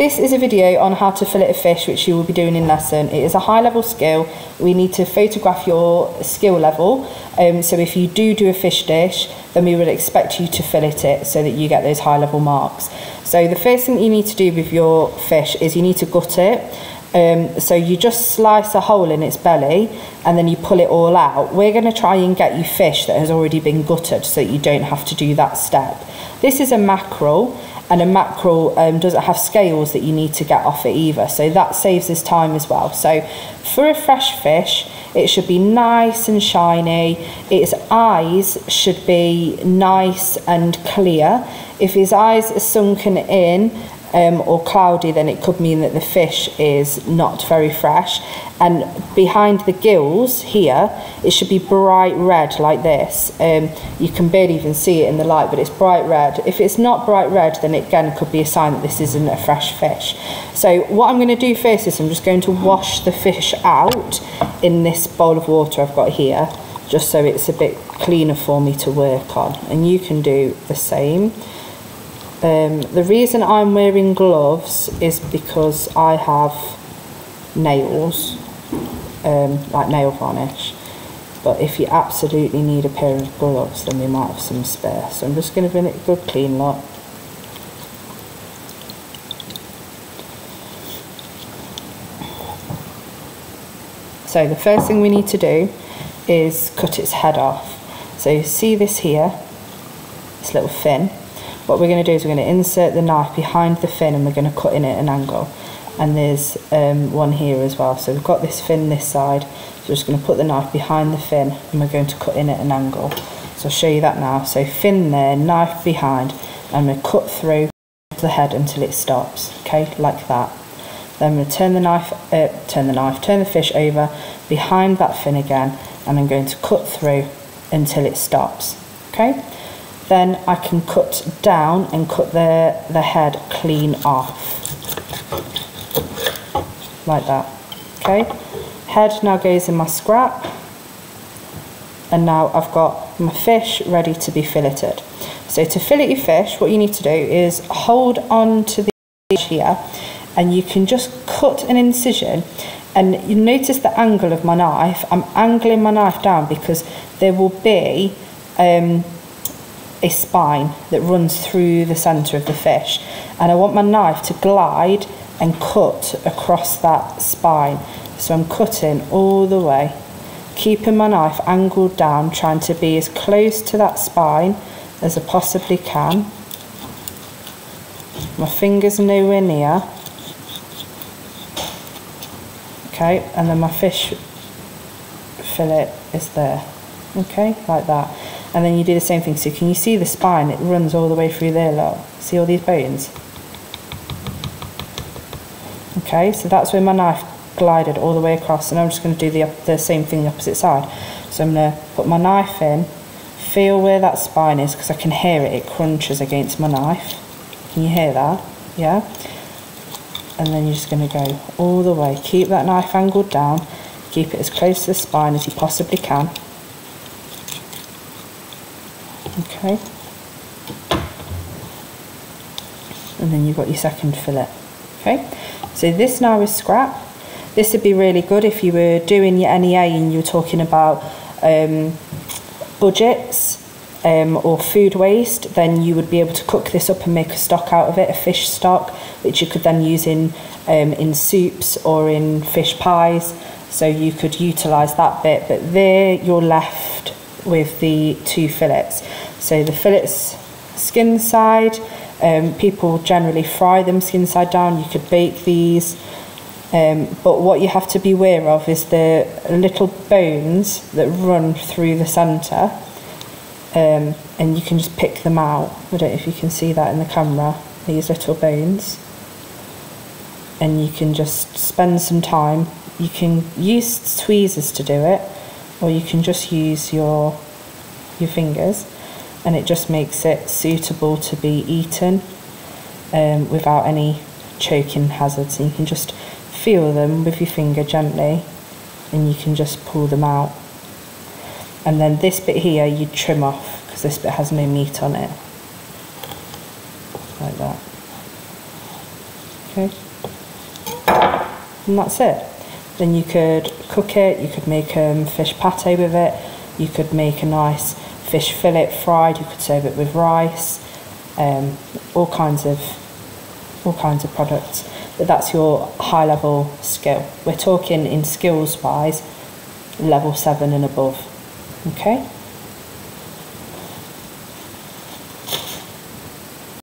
This is a video on how to fillet a fish, which you will be doing in lesson. It is a high level skill. We need to photograph your skill level. So if you do a fish dish, then we would expect you to fillet it so that you get those high level marks. So the first thing you need to do with your fish is you need to gut it. So you just slice a hole in its belly and then you pull it all out. We're going to try and get you fish that has already been gutted so that you don't have to do that step. This is a mackerel, and a mackerel doesn't have scales that you need to get off it either, so that saves us time as well. So for a fresh fish, it should be nice and shiny. Its eyes should be nice and clear. If his eyes are sunken in or cloudy, then it could mean that the fish is not very fresh. And behind the gills here, it should be bright red like this. You can barely even see it in the light, but it's bright red. If it's not bright red, then it again could be a sign that this isn't a fresh fish. So what I'm going to do first is I'm just going to wash the fish out in this bowl of water I've got here, just so it's a bit cleaner for me to work on. And you can do the same. The reason I'm wearing gloves is because I have nails, like nail varnish, but if you absolutely need a pair of gloves, then we might have some spare. So I'm just going to give it a good clean lot. So the first thing we need to do is cut its head off. So you see this here, this little fin. What we're going to do is we're going to insert the knife behind the fin and we're going to cut in at an angle. And there's one here as well. So we've got this fin this side. So we're just going to put the knife behind the fin and we're going to cut in at an angle. So I'll show you that now. So fin there, knife behind, and we're cut through the head until it stops. Okay, like that. Then we'll turn the fish over behind that fin again, and I'm going to cut through until it stops. Okay. Then I can cut down and cut the head clean off, like that. Okay, head now goes in my scrap, and now I've got my fish ready to be filleted. So to fillet your fish, what you need to do is hold on to the edge here, and you can just cut an incision. And you notice the angle of my knife. I'm angling my knife down because there will be a spine that runs through the centre of the fish, and I want my knife to glide and cut across that spine. So I'm cutting all the way, keeping my knife angled down, trying to be as close to that spine as I possibly can. My finger's nowhere near. Okay, and then my fish fillet is there. Okay, like that. And then you do the same thing. So can you see the spine? It runs all the way through there, look. See all these bones? Okay, so that's where my knife glided all the way across, and I'm just going to do the same thing the opposite side. So I'm going to put my knife in, feel where that spine is, because I can hear it. It crunches against my knife. Can you hear that? Yeah? And then you're just going to go all the way. Keep that knife angled down. Keep it as close to the spine as you possibly can. Okay, and then you've got your second fillet. Okay, so this now is scrap. This would be really good if you were doing your NEA and you were talking about budgets or food waste. Then you would be able to cook this up and make a stock out of it, a fish stock, which you could then use in soups or in fish pies. So you could utilise that bit, but there you're left with the two fillets. So the fillets skin side, people generally fry them skin side down. You could bake these, but what you have to be aware of is the little bones that run through the centre, and you can just pick them out. I don't know if you can see that in the camera, these little bones, and you can just spend some time. You can use tweezers to do it, or you can just use your fingers, and it just makes it suitable to be eaten without any choking hazards. And you can just feel them with your finger gently, and you can just pull them out. And then this bit here you trim off, because this bit has no meat on it, like that. Okay, and that's it. Then you could cook it, you could make fish pate with it, you could make a nice fish fillet fried, you could serve it with rice, all kinds of products. But that's your high level skill. We're talking in skills wise level 7 and above. Okay.